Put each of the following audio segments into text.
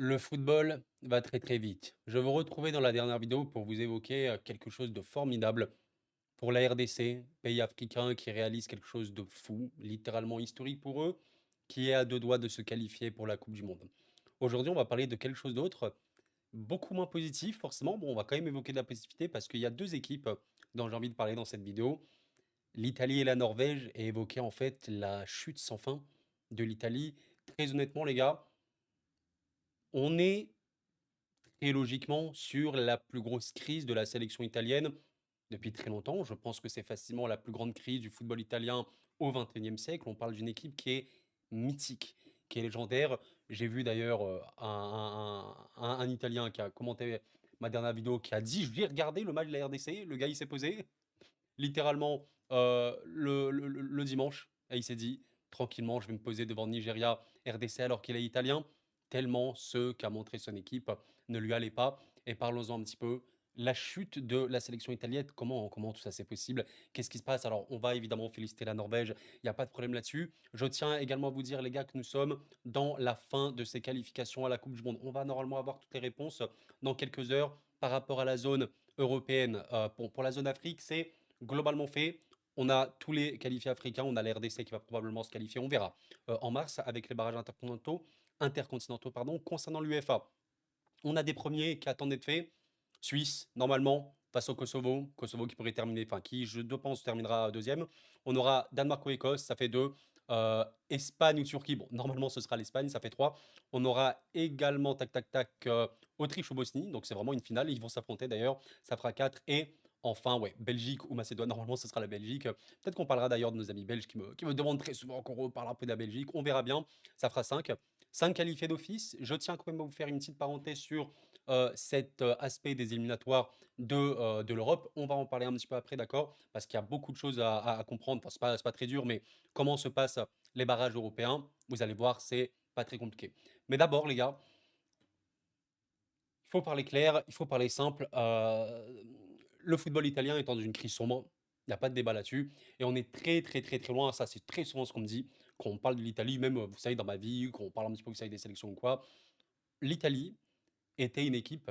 Le football va très très vite. Je vous retrouvais dans la dernière vidéo pour vous évoquer quelque chose de formidable pour la RDC, pays africain qui réalise quelque chose de fou, littéralement historique pour eux, qui est à deux doigts de se qualifier pour la Coupe du Monde. Aujourd'hui, on va parler de quelque chose d'autre, beaucoup moins positif forcément. Bon, on va quand même évoquer de la positivité parce qu'il y a deux équipes dont j'ai envie de parler dans cette vidéo, l'Italie et la Norvège, et évoquer en fait la chute sans fin de l'Italie. Très honnêtement, les gars, on est et logiquement sur la plus grosse crise de la sélection italienne depuis très longtemps. Je pense que c'est facilement la plus grande crise du football italien au XXIe siècle. On parle d'une équipe qui est mythique, qui est légendaire. J'ai vu d'ailleurs un Italien qui a commenté ma dernière vidéo qui a dit: je vais regarder le match de la RDC. Le gars, il s'est posé littéralement le dimanche et il s'est dit: tranquillement, je vais me poser devant Nigeria, RDC alors qu'il est italien, tellement ce qu'a montré son équipe ne lui allait pas. Et parlons-en un petit peu. La chute de la sélection italienne, comment tout ça c'est possible? Qu'est-ce qui se passe? Alors, on va évidemment féliciter la Norvège, il n'y a pas de problème là-dessus. Je tiens également à vous dire, les gars, que nous sommes dans la fin de ces qualifications à la Coupe du Monde. On va normalement avoir toutes les réponses dans quelques heures par rapport à la zone européenne. Pour la zone Afrique, c'est globalement fait. On a tous les qualifiés africains, on a la RDC qui va probablement se qualifier, on verra en mars avec les barrages intercontinentaux pardon. Concernant l'UEFA, on a des premiers qui attendent d'être faits. Suisse, normalement, face au Kosovo. Kosovo qui pourrait terminer, enfin qui, je pense, terminera deuxième. On aura Danemark ou Écosse, ça fait deux. Espagne ou Turquie, bon, normalement ce sera l'Espagne, ça fait trois. On aura également, tac, tac, tac, Autriche ou Bosnie, donc c'est vraiment une finale. Ils vont s'affronter d'ailleurs, ça fera quatre. Et enfin, ouais, Belgique ou Macédoine, normalement ce sera la Belgique. Peut-être qu'on parlera d'ailleurs de nos amis belges qui me demandent très souvent qu'on reparle un peu de la Belgique. On verra bien, ça fera 5. 5 qualifiés d'office. Je tiens quand même à vous faire une petite parenthèse sur cet aspect des éliminatoires de l'Europe. On va en parler un petit peu après, d'accord? Parce qu'il y a beaucoup de choses à comprendre. Enfin, c'est pas très dur, mais comment se passent les barrages européens? Vous allez voir, c'est pas très compliqué. Mais d'abord, les gars, il faut parler clair, il faut parler simple. Le football italien est dans une crise sombre. Il n'y a pas de débat là-dessus. Et on est très, très, très, très loin. Ça, c'est très souvent ce qu'on me dit quand on parle de l'Italie, même, vous savez, dans ma vie, quand on parle un petit peu, vous savez, des sélections ou quoi. L'Italie était une équipe.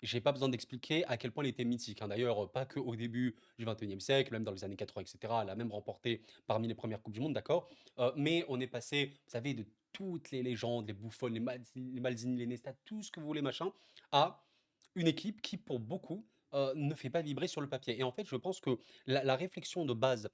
J'ai pas besoin d'expliquer à quel point elle était mythique, hein. D'ailleurs, pas qu'au début du XXIe siècle, même dans les années 80, et cetera. Elle a même remporté parmi les premières coupes du monde, d'accord? Mais on est passé, vous savez, de toutes les légendes, les Buffon, les Maldini, les Nesta, tout ce que vous voulez, machin, à une équipe qui, pour beaucoup, ne fait pas vibrer sur le papier. Et en fait, je pense que la réflexion de base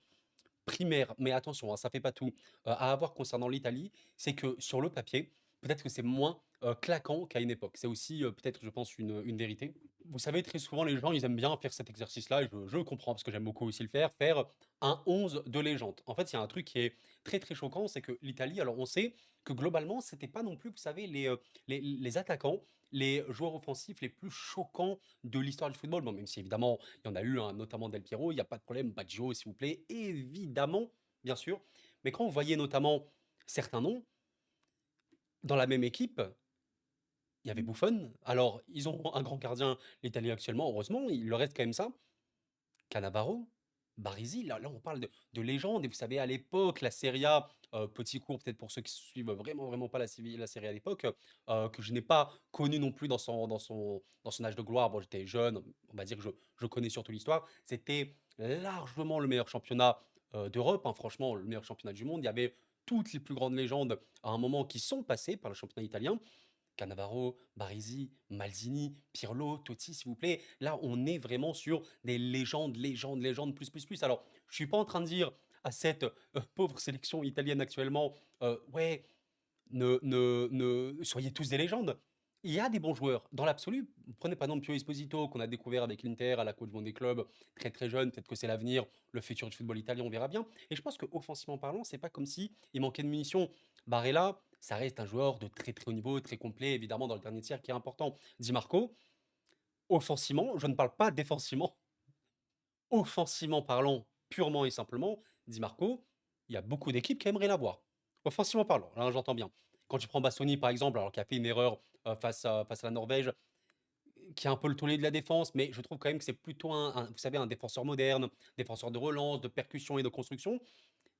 primaire, mais attention, hein, ça fait pas tout, à avoir concernant l'Italie, c'est que sur le papier, peut-être que c'est moins, claquant qu'à une époque. C'est aussi, peut-être, je pense, une vérité. Vous savez, très souvent, les gens, ils aiment bien faire cet exercice-là, et je le comprends parce que j'aime beaucoup aussi le faire un 11 de légende. En fait, il y a un truc qui est très, très choquant, c'est que l'Italie, alors on sait que globalement, c'était pas non plus, vous savez, les attaquants, les joueurs offensifs les plus choquants de l'histoire du football. Bon, même si évidemment, il y en a eu un, notamment Del Piero, il y a pas de problème, Baggio, s'il vous plaît, évidemment, bien sûr. Mais quand on voyait notamment certains noms dans la même équipe, il y avait Buffon. Alors, ils ont un grand gardien, l'Italie actuellement, heureusement, il leur reste quand même ça. Cannavaro, Baresi, là on parle de légende. Et vous savez, à l'époque, la Serie A, petit cours peut-être pour ceux qui suivent vraiment, vraiment pas la Serie A à l'époque, que je n'ai pas connu non plus dans son âge de gloire. Bon, j'étais jeune, on va dire que je connais surtout l'histoire. C'était largement le meilleur championnat d'Europe, hein, franchement, le meilleur championnat du monde. Il y avait toutes les plus grandes légendes à un moment qui sont passées par le championnat italien. Cannavaro, Baresi, Maldini, Pirlo, Totti, s'il vous plaît. Là, on est vraiment sur des légendes, légendes, légendes, plus, plus, plus. Alors, je suis pas en train de dire à cette pauvre sélection italienne actuellement, ouais, soyez tous des légendes. Il y a des bons joueurs. Dans l'absolu, prenez par exemple Pio Esposito, qu'on a découvert avec l'Inter à la Coupe du Monde des clubs, très très jeune. Peut-être que c'est l'avenir, le futur du football italien, on verra bien. Et je pense que offensivement parlant, c'est pas comme si il manquait de munitions. Barella, ça reste un joueur de très très haut niveau, très complet, évidemment, dans le dernier tiers qui est important. Di Marco, offensivement, je ne parle pas défensivement, offensivement parlant, purement et simplement, Di Marco, il y a beaucoup d'équipes qui aimeraient l'avoir. Offensivement parlant, là j'entends bien. Quand tu prends Bastoni par exemple, alors qui a fait une erreur face à la Norvège, qui a un peu le tollé de la défense, mais je trouve quand même que c'est plutôt vous savez, un défenseur moderne, défenseur de relance, de percussion et de construction.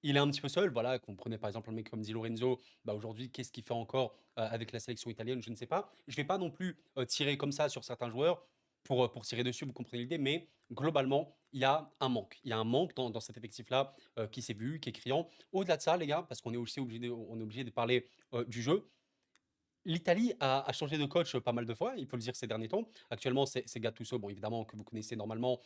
il est un petit peu seul, voilà, qu'on prenait par exemple un mec comme Di Lorenzo, bah, aujourd'hui, qu'est-ce qu'il fait encore, avec la sélection italienne? Je ne sais pas. Je vais pas non plus, tirer comme ça sur certains joueurs pour tirer dessus, vous comprenez l'idée, mais globalement, il y a un manque. Il y a un manque dans cet effectif-là, qui s'est vu, qui est criant. Au-delà de ça, les gars, parce qu'on est aussi obligé de parler, du jeu, l'Italie a changé de coach pas mal de fois, il faut le dire ces derniers temps. Actuellement, c'est Gattuso, bon évidemment que vous connaissez normalement,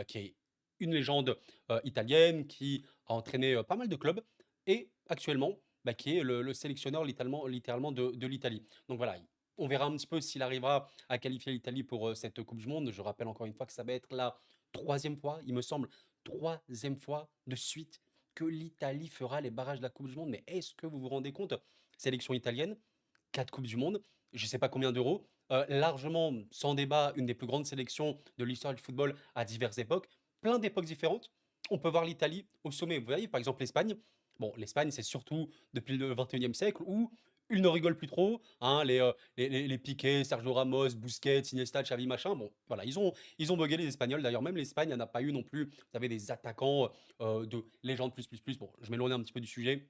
qui est une légende, italienne, qui a entraîné, pas mal de clubs et actuellement, bah, qui est le sélectionneur littéralement de l'Italie. Donc voilà, on verra un petit peu s'il arrivera à qualifier l'Italie pour, cette coupe du monde. Je rappelle encore une fois que ça va être la troisième fois, il me semble, troisième fois de suite que l'Italie fera les barrages de la coupe du monde. Mais est-ce que vous vous rendez compte? Sélection italienne, 4 coupes du monde, je ne sais pas combien d'euros, largement, sans débat, une des plus grandes sélections de l'histoire du football à diverses époques, plein d'époques différentes. On peut voir l'Italie au sommet. Vous voyez, par exemple, l'Espagne. Bon, l'Espagne, c'est surtout depuis le 21e siècle où ils ne rigolent plus trop, hein, les Piqué, Sergio Ramos, Busquets, Iniesta, Xavi, machin. Bon, voilà, ils ont bugué les Espagnols. D'ailleurs, même l'Espagne n'a pas eu non plus. Vous avez des attaquants de légende plus plus plus. Bon, je m'éloigne un petit peu du sujet.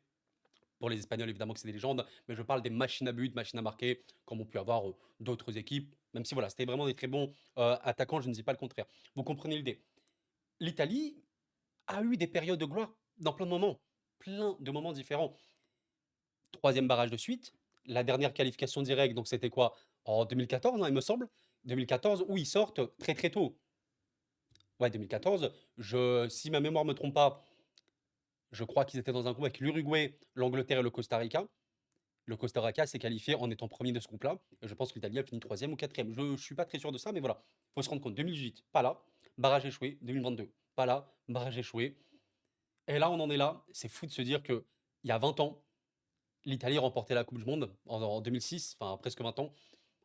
Pour les Espagnols, évidemment que c'est des légendes, mais je parle des machines à but, machines à marquer, comme on peut avoir d'autres équipes. Même si voilà, c'était vraiment des très bons attaquants, je ne dis pas le contraire. Vous comprenez l'idée. L'Italie a eu des périodes de gloire dans plein de moments différents. Troisième barrage de suite, la dernière qualification directe, donc c'était quoi? En 2014, hein, il me semble. 2014, où ils sortent très très tôt. Ouais, 2014, si ma mémoire ne me trompe pas, je crois qu'ils étaient dans un groupe avec l'Uruguay, l'Angleterre et le Costa Rica. Le Costa Rica s'est qualifié en étant premier de ce groupe-là. Et je pense que l'Italie a fini troisième ou quatrième. Je ne suis pas très sûr de ça, mais voilà. Il faut se rendre compte. 2018, pas là. Barrage échoué. 2022, pas là. Barrage échoué. Et là, on en est là. C'est fou de se dire que il y a 20 ans, l'Italie remportait la Coupe du Monde en 2006, enfin presque 20 ans.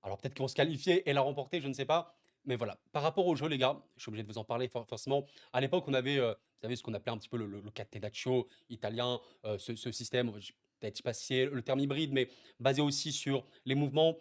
Alors peut-être qu'ils vont se qualifier et la remporter, je ne sais pas. Mais voilà, par rapport au jeu, les gars, je suis obligé de vous en parler forcément. À l'époque, on avait, vous savez, ce qu'on appelait un petit peu le catenaccio italien, ce système, peut-être, je sais pas si c'est le terme hybride, mais basé aussi sur les mouvements,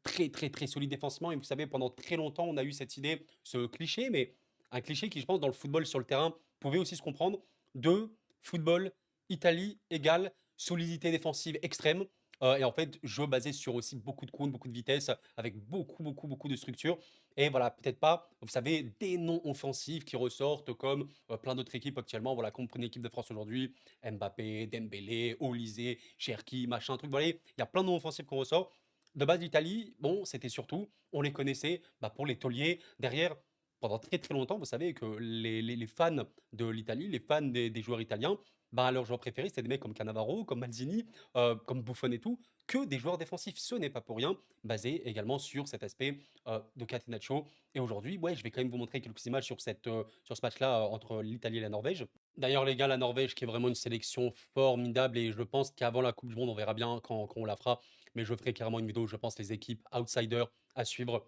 très, très, très solides défensivement. Et vous savez, pendant très longtemps, on a eu cette idée, ce cliché, mais un cliché qui, je pense, dans le football sur le terrain, pouvait aussi se comprendre, de football, Italie égale solidité défensive extrême. Et en fait, jeu basé sur aussi beaucoup de coups, beaucoup de vitesse, avec beaucoup, beaucoup, beaucoup de structure. Et voilà, peut-être pas, vous savez, des noms offensifs qui ressortent comme plein d'autres équipes actuellement. Voilà, comme prenez l'équipe de France aujourd'hui, Mbappé, Dembélé, Olysée, Cherki, machin, truc. Voilà, il y a plein de noms offensifs qu'on ressort. De base, l'Italie, bon, c'était surtout, on les connaissait bah, pour les tauliers. Derrière, pendant très très longtemps, vous savez que les fans de l'Italie, les fans des joueurs italiens, bah, leurs joueurs préférés, c'était des mecs comme Cannavaro, comme Mazzini, comme Buffon et tout, que des joueurs défensifs. Ce n'est pas pour rien, basé également sur cet aspect de Catenaccio. Et aujourd'hui, ouais, je vais quand même vous montrer quelques images sur ce match-là entre l'Italie et la Norvège. D'ailleurs, les gars, la Norvège qui est vraiment une sélection formidable et je pense qu'avant la Coupe du Monde, on verra bien quand on la fera. Mais je ferai carrément une vidéo, je pense, les équipes outsiders à suivre.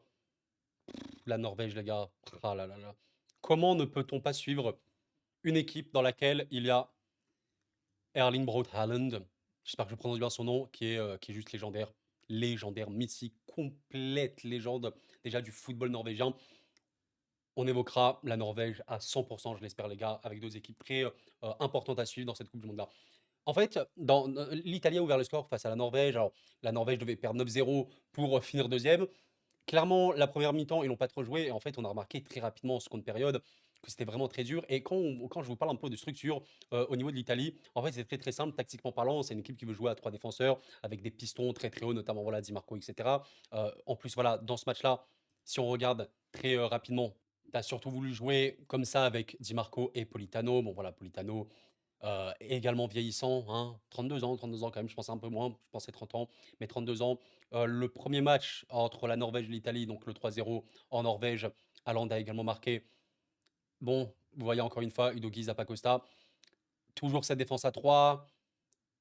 La Norvège, les gars, ah là là là. Comment ne peut-on pas suivre une équipe dans laquelle il y a Erling Braut Haaland, j'espère que je prononce bien son nom, qui est juste légendaire. Légendaire, mythique, complète légende déjà du football norvégien. On évoquera la Norvège à 100%, je l'espère les gars, avec deux équipes très importantes à suivre dans cette Coupe du Monde-là. En fait, l'Italie a ouvert le score face à la Norvège. Alors, la Norvège devait perdre 9-0 pour finir deuxième. Clairement, la première mi-temps, ils n'ont pas trop joué. Et en fait, on a remarqué très rapidement en seconde période que c'était vraiment très dur. Et quand je vous parle un peu de structure au niveau de l'Italie, en fait, c'est très très simple. Tactiquement parlant, c'est une équipe qui veut jouer à trois défenseurs avec des pistons très très hauts, notamment voilà, Di Marco, etc. En plus, voilà, dans ce match-là, si on regarde très rapidement, tu as surtout voulu jouer comme ça avec Di Marco et Politano. Bon, voilà, Politano, également vieillissant, hein, 32 ans quand même, je pensais un peu moins, je pensais 30 ans, mais 32 ans. Le premier match entre la Norvège et l'Italie, donc le 3-0 en Norvège, Haaland a également marqué. Bon, vous voyez encore une fois, Udogie Zappacosta, toujours cette défense à 3.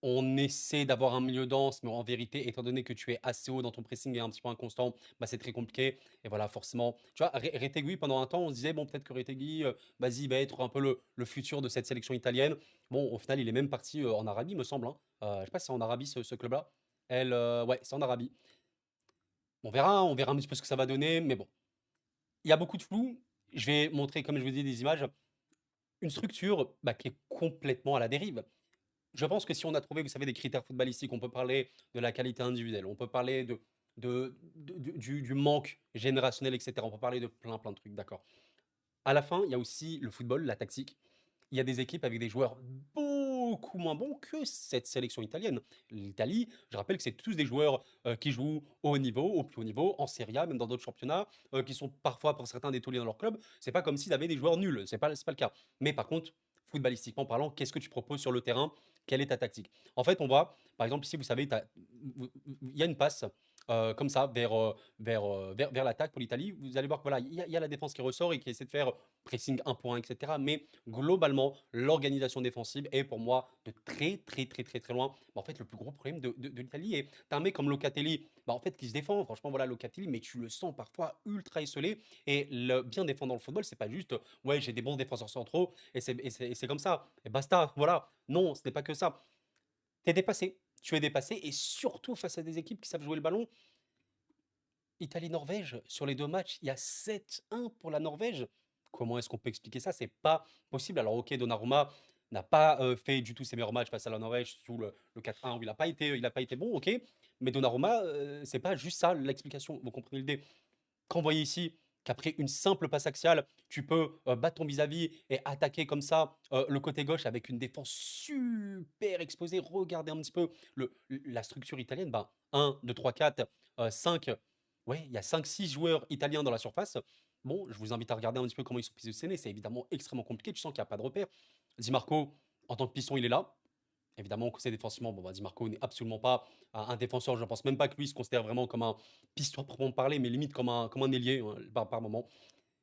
On essaie d'avoir un milieu dense, mais en vérité, étant donné que tu es assez haut dans ton pressing et un petit peu inconstant, bah, c'est très compliqué. Et voilà, forcément, tu vois, Retegui, pendant un temps, on se disait, bon, peut-être que Retegui, vas-y, il va être un peu le futur de cette sélection italienne. Bon, au final, il est même parti en Arabie, me semble, hein. Je sais pas si c'est en Arabie, ce club-là. Ouais, c'est en Arabie. On verra un petit peu ce que ça va donner, mais bon. Il y a beaucoup de flou. Je vais montrer, comme je vous dis, des images. Une structure, qui est complètement à la dérive. Je pense que si on a trouvé, vous savez, des critères footballistiques, on peut parler de la qualité individuelle, on peut parler du manque générationnel, et cetera. On peut parler de plein, plein de trucs, d'accord. À la fin, il y a aussi le football, la tactique. Il y a des équipes avec des joueurs beaucoup moins bons que cette sélection italienne. L'Italie, je rappelle que c'est tous des joueurs qui jouent au haut niveau, au plus haut niveau, en Serie A, même dans d'autres championnats, qui sont parfois pour certains des tauliers dans leur club. C'est pas comme s'ils avaient des joueurs nuls, c'est pas le cas. Mais par contre, footballistiquement parlant, qu'est-ce que tu proposes sur le terrain? Quelle est ta tactique? En fait, on voit, par exemple, ici, vous savez, il y a une passe comme ça vers l'attaque pour l'Italie. Vous allez voir que voilà, il y a la défense qui ressort et qui essaie de faire pressing un pour un, etc. Mais globalement, l'organisation défensive est pour moi de très, très, très, très, très loin. En fait, le plus gros problème de l'Italie. Et t'as un mec comme Locatelli, en fait, qui se défend. Franchement, voilà, Locatelli, mais tu le sens parfois ultra isolé. Et le bien défendre dans le football, c'est pas juste, ouais, j'ai des bons défenseurs centraux et c'est comme ça. Et basta, voilà. Non, ce n'est pas que ça. T'es dépassé. Tu es dépassé et surtout face à des équipes qui savent jouer le ballon. Italie-Norvège, sur les 2 matchs, il y a 7-1 pour la Norvège. Comment est-ce qu'on peut expliquer ça? C'est pas possible. Alors OK, Donnarumma n'a pas, fait du tout ses meilleurs matchs face à la Norvège sous le 4-1 où il a pas été bon, OK. Mais Donnarumma, c'est pas juste ça l'explication. Vous comprenez l'idée? Quand vous voyez ici qu'après une simple passe axiale, tu peux, battre ton vis-à-vis et attaquer comme ça, le côté gauche avec une défense super exposée. Regardez un petit peu la structure italienne, 1, 2, 3, 4, 5, ouais, il y a 5, 6 joueurs italiens dans la surface. Bon, je vous invite à regarder un petit peu comment ils sont positionnés. C'est évidemment extrêmement compliqué. Tu sens qu'il y a pas de repère. Di Marco, en tant que piston, il est là. Évidemment que c'est défensivement, bon, Di Marco n'est absolument pas un défenseur. Je ne pense même pas que lui se considère vraiment comme un piston à proprement parler, mais limite comme un ailier par moment.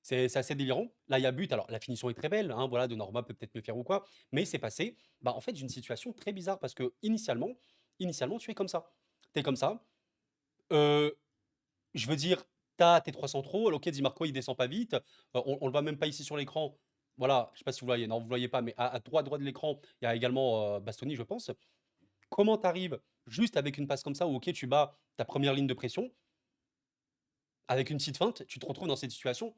C'est assez délirant. Là, il y a but. Alors, la finition est très belle. Hein, voilà, Donnarumma peut peut-être mieux faire ou quoi. Mais c'est passé, en fait, d'une situation très bizarre parce que initialement, tu es comme ça. Tu es comme ça. Euh, je veux dire, tu as tes 300 trop. Ok, Di Marco, il descend pas vite. On le voit même pas ici sur l'écran. Voilà, je sais pas si vous voyez. Non, vous voyez pas, mais à droite de l'écran, il y a également Bastoni, je pense. Comment tu arrives juste avec une passe comme ça où, ok, tu bats ta première ligne de pression, avec une petite feinte, tu te retrouves dans cette situation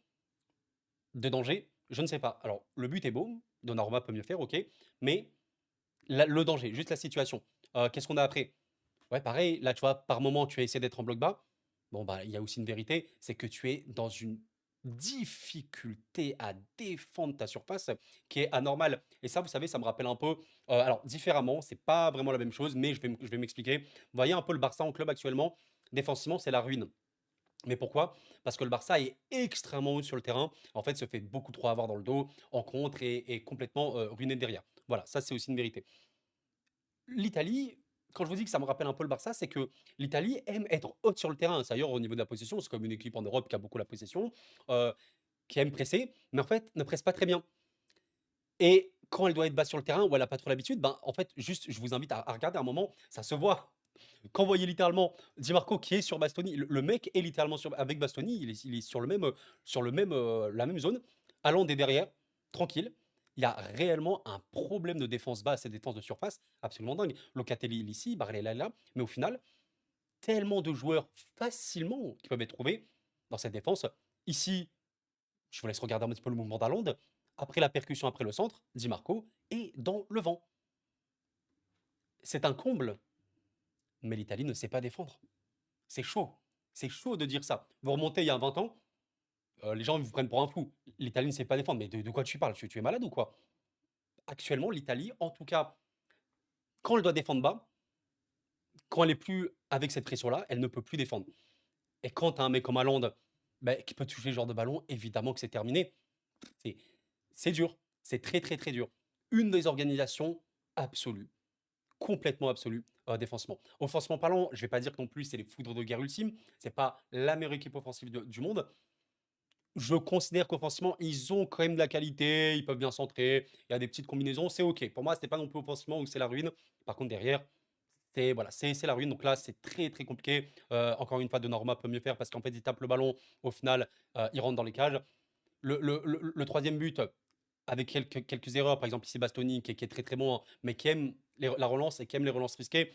de danger? Je ne sais pas. Alors, le but est beau, Donnarumma peut mieux faire, ok, mais le danger, juste la situation. Qu'est-ce qu'on a après? Ouais, pareil, là, tu vois, par moment, tu as essayé d'être en bloc bas. Bon, il y a aussi une vérité, c'est que tu es dans une difficulté à défendre ta surface qui est anormale. Et ça, vous savez, ça me rappelle un peu, alors différemment, c'est pas vraiment la même chose, mais je vais m'expliquer. Vous voyez un peu le Barça en club actuellement, défensivement, c'est la ruine. Mais pourquoi? Parce que le Barça est extrêmement haut sur le terrain, en fait, se fait beaucoup trop avoir dans le dos, en contre et complètement ruiné derrière. Voilà, ça c'est aussi une vérité. L'Italie, quand je vous dis que ça me rappelle un peu le Barça, c'est que l'Italie aime être haute sur le terrain. D'ailleurs, au niveau de la possession, c'est comme une équipe en Europe qui a beaucoup la possession, euh, qui aime presser, mais en fait, ne presse pas très bien. Et quand elle doit être basse sur le terrain, où elle n'a pas trop l'habitude, en fait, juste, je vous invite à regarder un moment, ça se voit. Quand vous voyez littéralement Di Marco qui est sur Bastoni, le mec est littéralement avec Bastoni, il est sur la même zone, Haaland est derrière, tranquille. Il y a réellement un problème de défense basse et de défense de surface absolument dingue. Locatelli il est ici, Barella est là, mais au final, tellement de joueurs facilement qui peuvent être trouvés dans cette défense. Ici, je vous laisse regarder un petit peu le mouvement d'Haaland. Après la percussion, après le centre, Di Marco est dans le vent. C'est un comble, mais l'Italie ne sait pas défendre. C'est chaud. C'est chaud de dire ça. Vous remontez il y a 20 ans, les gens vous prennent pour un fou. L'Italie ne sait pas défendre. Mais de quoi tu parles? Tu es malade ou quoi? Actuellement, l'Italie, en tout cas, quand elle doit défendre bas, quand elle est plus avec cette pression-là, elle ne peut plus défendre. Et quand tu as un mec comme Haaland qui peut toucher ce genre de ballon, évidemment que c'est terminé. C'est c'est dur. C'est très, très, très dur. Une des organisations absolues, complètement absolue, défensivement. Offensivement parlant, je vais pas dire que non plus c'est les foudres de guerre ultime. C'est pas la meilleure équipe offensive du monde. Je considère qu'offensivement, ils ont quand même de la qualité, ils peuvent bien centrer, il y a des petites combinaisons, c'est OK. Pour moi, c'était pas non plus offensivement où c'est la ruine. Par contre, derrière, c'est voilà, c'est la ruine. Donc là, c'est très très compliqué. Encore une fois, Donnarumma peut mieux faire parce qu'en fait, il tape le ballon. Au final, il rentre dans les cages. Le troisième but, avec quelques erreurs, par exemple ici Bastoni, qui est très très bon, hein, mais qui aime la relance et qui aime les relances risquées.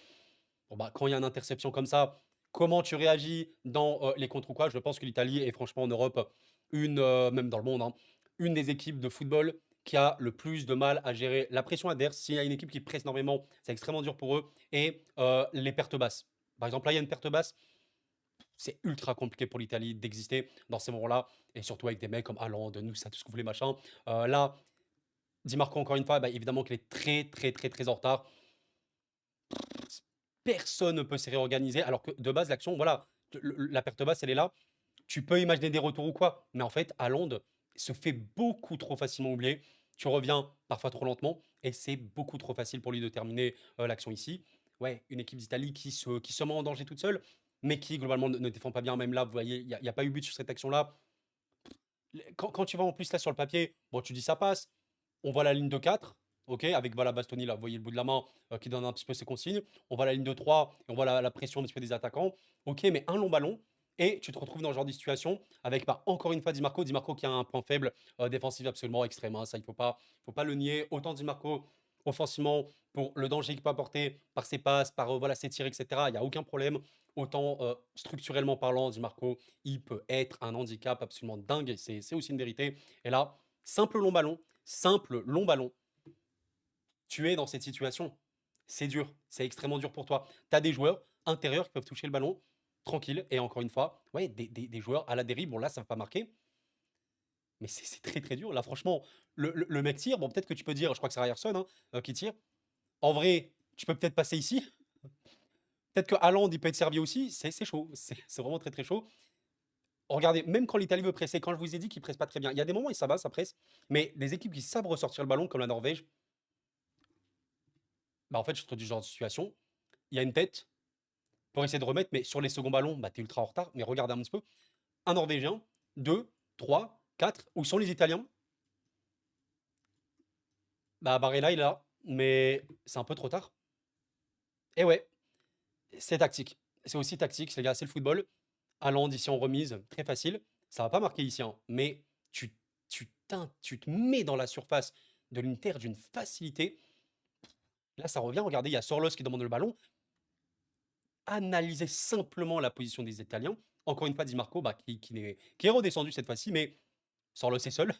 Bon, quand il y a une interception comme ça, comment tu réagis dans les contre ou quoi? Je pense que l'Italie est franchement en Europe, même dans le monde, hein, une des équipes de football qui a le plus de mal à gérer la pression adverse. S'il y a une équipe qui presse énormément, c'est extrêmement dur pour eux. Et les pertes basses. Par exemple, là, il y a une perte basse. C'est ultra compliqué pour l'Italie d'exister dans ces moments-là. Et surtout avec des mecs comme Haaland, nous, ça, tout ce que vous voulez, machin. Là, Di Marco, encore une fois, bah, évidemment qu'il est très, très, très, très en retard. Personne ne peut se réorganiser. Alors que de base, l'action, voilà, la perte basse, elle est là. Tu peux imaginer des retours ou quoi. Mais en fait, Haaland se fait beaucoup trop facilement oublier. Tu reviens parfois trop lentement. Et c'est beaucoup trop facile pour lui de terminer l'action ici. Ouais, une équipe d'Italie qui se met en danger toute seule, mais qui globalement ne défend pas bien. Même là, vous voyez, il n'y a pas eu but sur cette action-là. Quand tu vas en plus là sur le papier, bon, tu dis ça passe. On voit la ligne de 4, ok, avec voilà, Bastoni, là, vous voyez le bout de la main qui donne un petit peu ses consignes. On voit la ligne de 3 et on voit la pression un petit peu des attaquants. Ok, mais un long ballon. Et tu te retrouves dans ce genre de situation avec, bah, encore une fois, Di Marco. Di Marco qui a un point faible défensif absolument extrême, hein, ça, il faut pas le nier. Autant Di Marco, offensivement, pour le danger qu'il peut apporter par ses passes, par voilà, ses tirs, etc., il n'y a aucun problème. Autant structurellement parlant, Di Marco, il peut être un handicap absolument dingue. C'est aussi une vérité. Et là, simple long ballon, tu es dans cette situation. C'est dur, c'est extrêmement dur pour toi. Tu as des joueurs intérieurs qui peuvent toucher le ballon tranquille. Et encore une fois, ouais, des joueurs à la dérive. Bon, là, ça ne va pas marquer. Mais c'est très très dur. Là, franchement, le mec tire. Bon, peut-être que tu peux dire, je crois que c'est Ryerson hein, qui tire. En vrai, tu peux peut-être passer ici. Peut-être que Haaland, il peut être servi aussi. C'est chaud. C'est vraiment très très chaud. Regardez, même quand l'Italie veut presser, quand je vous ai dit qu'ils pressent pas très bien, il y a des moments où ça va, ça presse, mais des équipes qui savent ressortir le ballon, comme la Norvège, bah en fait, je trouve du genre de situation, il y a une tête pour essayer de remettre, mais sur les seconds ballons, bah t'es ultra en retard. Mais regardez un petit peu, un Norvégien, deux, trois, quatre, où sont les Italiens? Bah Barella, il est là, mais c'est un peu trop tard. Et ouais, c'est tactique. C'est aussi tactique, les gars, c'est le football. Haaland ici en remise, très facile. Ça va pas marquer ici, hein, mais tu te mets dans la surface de l'Inter d'une facilité. Là, ça revient, regardez, il y a Sorlos qui demande le ballon. Analysez simplement la position des Italiens. Encore une fois, Di Marco, bah, qui est redescendu cette fois-ci, mais Sorlos est seul.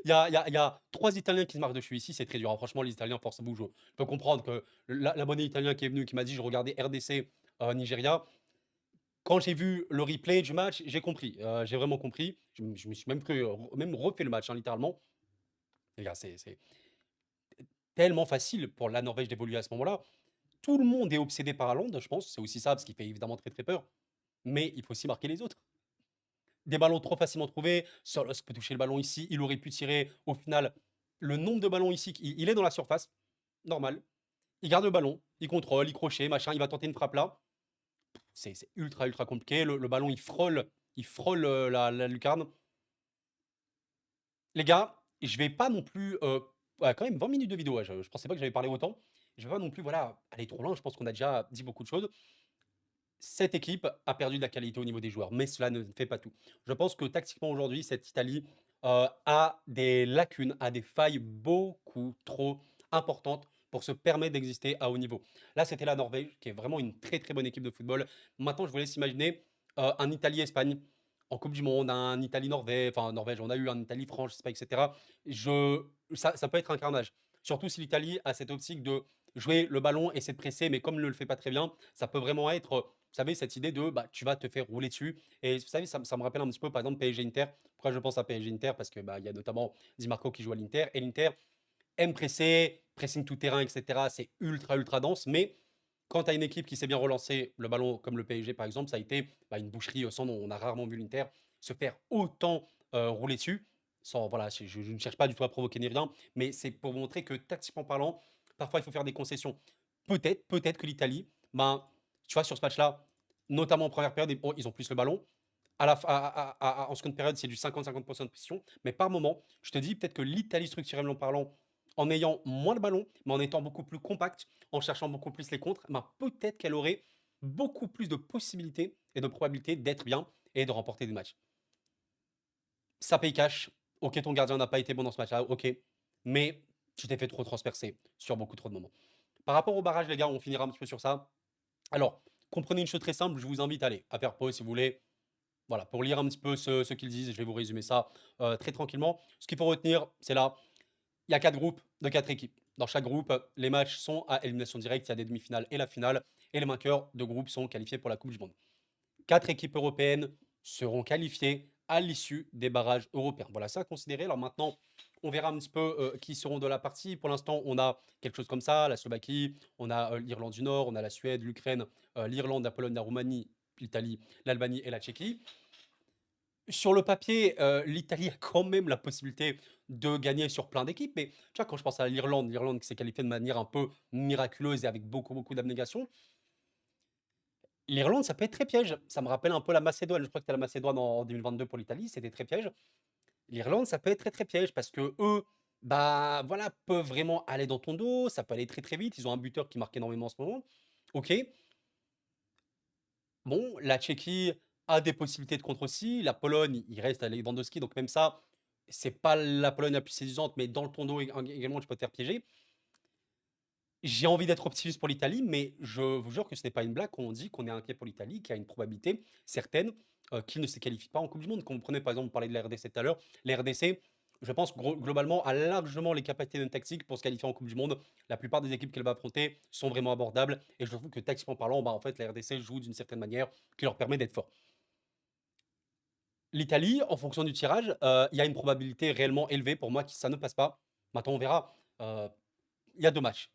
Il y a trois Italiens qui se marquent dessus ici, c'est très dur, hein. Franchement, les Italiens, force à vous. Je peux comprendre que l'abonné italien qui est venu, qui m'a dit, je regardais RDC Nigeria. Quand j'ai vu le replay du match, j'ai compris. J'ai vraiment compris. Je me suis même refait le match, hein, littéralement. Les gars, c'est tellement facile pour la Norvège d'évoluer à ce moment-là. Tout le monde est obsédé par Haaland, je pense. C'est aussi ça, parce qu'il fait évidemment très très peur. Mais il faut aussi marquer les autres. Des ballons trop facilement trouvés. Solos peut toucher le ballon ici. Il aurait pu tirer. Au final, le nombre de ballons ici, il est dans la surface. Normal. Il garde le ballon. Il contrôle, il crochet, machin. Il va tenter une frappe là. C'est ultra ultra compliqué. Le ballon, il frôle la lucarne. Les gars, je vais pas non plus. Ouais, quand même 20 minutes de vidéo. Ouais, je pensais pas que j'allais parler autant. Je vais pas non plus voilà, aller trop loin. Je pense qu'on a déjà dit beaucoup de choses. Cette équipe a perdu de la qualité au niveau des joueurs, mais cela ne fait pas tout. Je pense que tactiquement aujourd'hui, cette Italie a des lacunes, a des failles beaucoup trop importantes pour se permettre d'exister à haut niveau. Là, c'était la Norvège, qui est vraiment une très très bonne équipe de football. Maintenant, je vous laisse imaginer un Italie-Espagne en Coupe du Monde, un Italie-Norvège, enfin Norvège, on a eu un Italie-France, je sais pas, etc. Ça peut être un carnage. Surtout si l'Italie a cette optique de jouer le ballon et essayer de presser, mais comme ne le fait pas très bien, ça peut vraiment être, vous savez, cette idée de bah, tu vas te faire rouler dessus. Et vous savez, ça me rappelle un petit peu, par exemple, PSG Inter. Pourquoi je pense à PSG Inter? Parce que bah, il y a notamment Di Marco qui joue à l'Inter. Et l'Inter aime presser, pressing tout terrain, etc. C'est ultra, ultra dense. Mais quand tu as une équipe qui sait bien relancer le ballon, comme le PSG par exemple, ça a été bah, une boucherie sans nom. On a rarement vu l'Inter se faire autant rouler dessus. Sans, voilà, je ne cherche pas du tout à provoquer ni rien, mais c'est pour vous montrer que tactiquement parlant, parfois il faut faire des concessions. Peut-être que l'Italie, ben, tu vois, sur ce match-là, notamment en première période, ils ont plus le ballon. En seconde période, c'est du 50-50% de position. Mais par moment, je te dis peut-être que l'Italie, structurellement parlant, en ayant moins de ballon, mais en étant beaucoup plus compact, en cherchant beaucoup plus les contres, ben, peut-être qu'elle aurait beaucoup plus de possibilités et de probabilités d'être bien et de remporter des matchs. Ça paye cash. Ok, ton gardien n'a pas été bon dans ce match-là, ok. Mais tu t'es fait trop transpercer sur beaucoup trop de moments. Par rapport au barrage, les gars, on finira un petit peu sur ça. Alors, comprenez une chose très simple, je vous invite allez, à faire pause si vous voulez. Voilà, pour lire un petit peu ce qu'ils disent, je vais vous résumer ça très tranquillement. Ce qu'il faut retenir, c'est là, y a 4 groupes de 4 équipes. Dans chaque groupe, les matchs sont à élimination directe, il y a des demi-finales et la finale, et les vainqueurs de groupe sont qualifiés pour la Coupe du monde. 4 équipes européennes seront qualifiées à l'issue des barrages européens. Voilà, ça à considérer. Alors maintenant, on verra un petit peu qui seront de la partie. Pour l'instant, on a quelque chose comme ça, la Slovaquie, on a l'Irlande du Nord, on a la Suède, l'Ukraine, l'Irlande, la Pologne, la Roumanie, l'Italie, l'Albanie et la Tchéquie. Sur le papier, l'Italie a quand même la possibilité de gagner sur plein d'équipes, mais tu vois, quand je pense à l'Irlande qui s'est qualifiée de manière un peu miraculeuse et avec beaucoup, beaucoup d'abnégation, l'Irlande, ça peut être très piège. Ça me rappelle un peu la Macédoine. Je crois que c'était la Macédoine en 2022 pour l'Italie, c'était très piège. L'Irlande, ça peut être très, très piège parce que eux, bah voilà, peuvent vraiment aller dans ton dos, ça peut aller très, très vite. Ils ont un buteur qui marque énormément en ce moment. OK. Bon, la Tchéquie a des possibilités de contre aussi. La Pologne, il reste à Lewandowski, donc même ça, c'est pas la Pologne la plus séduisante, mais dans le ton d'eau également, tu peux te faire piéger. J'ai envie d'être optimiste pour l'Italie, mais je vous jure que ce n'est pas une blague quand on dit qu'on est inquiet pour l'Italie, qu'il y a une probabilité certaine qu'il ne se qualifie pas en Coupe du Monde. Quand vous prenez par exemple, on parlait de la RDC tout à l'heure, la RDC, je pense globalement, a largement les capacités tactiques pour se qualifier en Coupe du Monde. La plupart des équipes qu'elle va affronter sont vraiment abordables, et je trouve que tactiquement parlant, bah, en fait, la RDC joue d'une certaine manière qui leur permet d'être fort. L'Italie, en fonction du tirage, il y a une probabilité réellement élevée pour moi que ça ne passe pas. Maintenant, on verra. Il y a deux matchs.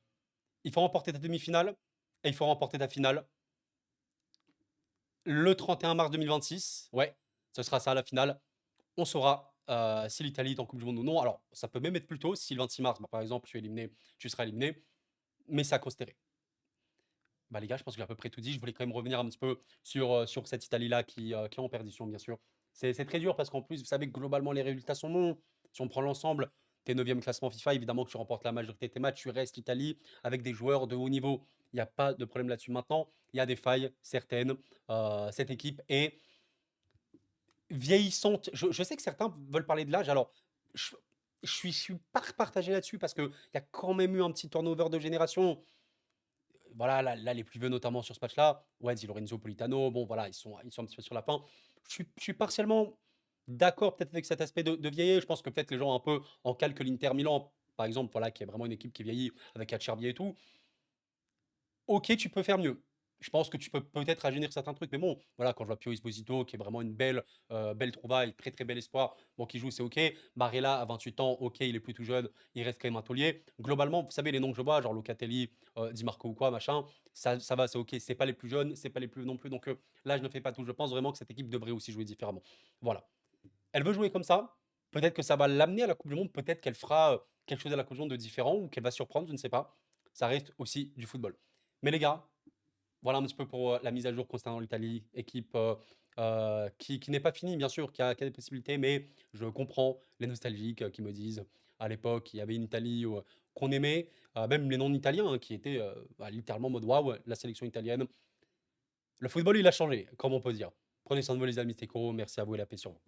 Il faut remporter ta demi-finale et il faut remporter ta finale le 31 mars 2026. Ouais, ce sera ça la finale. On saura si l'Italie est en Coupe du Monde ou non. Alors, ça peut même être plus tôt. Si le 26 mars, bah, par exemple, tu es éliminé, tu seras éliminé. Mais ça a considéré. Bah, les gars, je pense que j'ai à peu près tout dit. Je voulais quand même revenir un petit peu sur cette Italie-là qui est en perdition, bien sûr. C'est très dur parce qu'en plus, vous savez que globalement, les résultats sont bons. Si on prend l'ensemble, t'es 9e classement FIFA, évidemment que tu remportes la majorité de tes matchs, tu restes l'Italie avec des joueurs de haut niveau. Il n'y a pas de problème là-dessus. Maintenant, il y a des failles certaines. Cette équipe est vieillissante. Je sais que certains veulent parler de l'âge. Alors, je, je suis pas partagé là-dessus parce qu'il y a quand même eu un petit turnover de génération. Voilà, là, les plus vieux, notamment sur ce match-là, ouais, Di Lorenzo, Politano, bon, voilà, ils sont un petit peu sur la fin. Je suis partiellement d'accord peut-être avec cet aspect de vieillir. Je pense que peut-être les gens un peu en calque l'Inter Milan, par exemple, voilà, qui est vraiment une équipe qui vieillit avec Acerbi et tout. Ok, tu peux faire mieux. Je pense que tu peux peut-être rajeunir certains trucs, mais bon, voilà, quand je vois Pio Esposito, qui est vraiment une belle trouvaille, très très bel espoir, bon, qui joue, c'est ok. Barella, à 28 ans, ok, il est plus tout jeune, il reste quand même un taulier. Globalement, vous savez, les noms que je vois, genre Locatelli, Di Marco ou quoi, machin, ça va, c'est ok. C'est pas les plus jeunes, c'est pas les plus non plus. Donc là, je ne fais pas tout. Je pense vraiment que cette équipe devrait aussi jouer différemment. Voilà. Elle veut jouer comme ça. Peut-être que ça va l'amener à la Coupe du Monde. Peut-être qu'elle fera quelque chose à la Coupe du Monde de différent ou qu'elle va surprendre, je ne sais pas. Ça reste aussi du football. Mais les gars, voilà un petit peu pour la mise à jour concernant l'Italie, équipe qui n'est pas finie, bien sûr, qui a des possibilités, mais je comprends les nostalgiques qui me disent à l'époque, il y avait une Italie qu'on aimait, même les non-italiens qui étaient bah, littéralement en mode waouh, la sélection italienne. Le football, il a changé, comme on peut dire. Prenez soin de vous, les amis, c'était Koro. Merci à vous et la paix sur vous.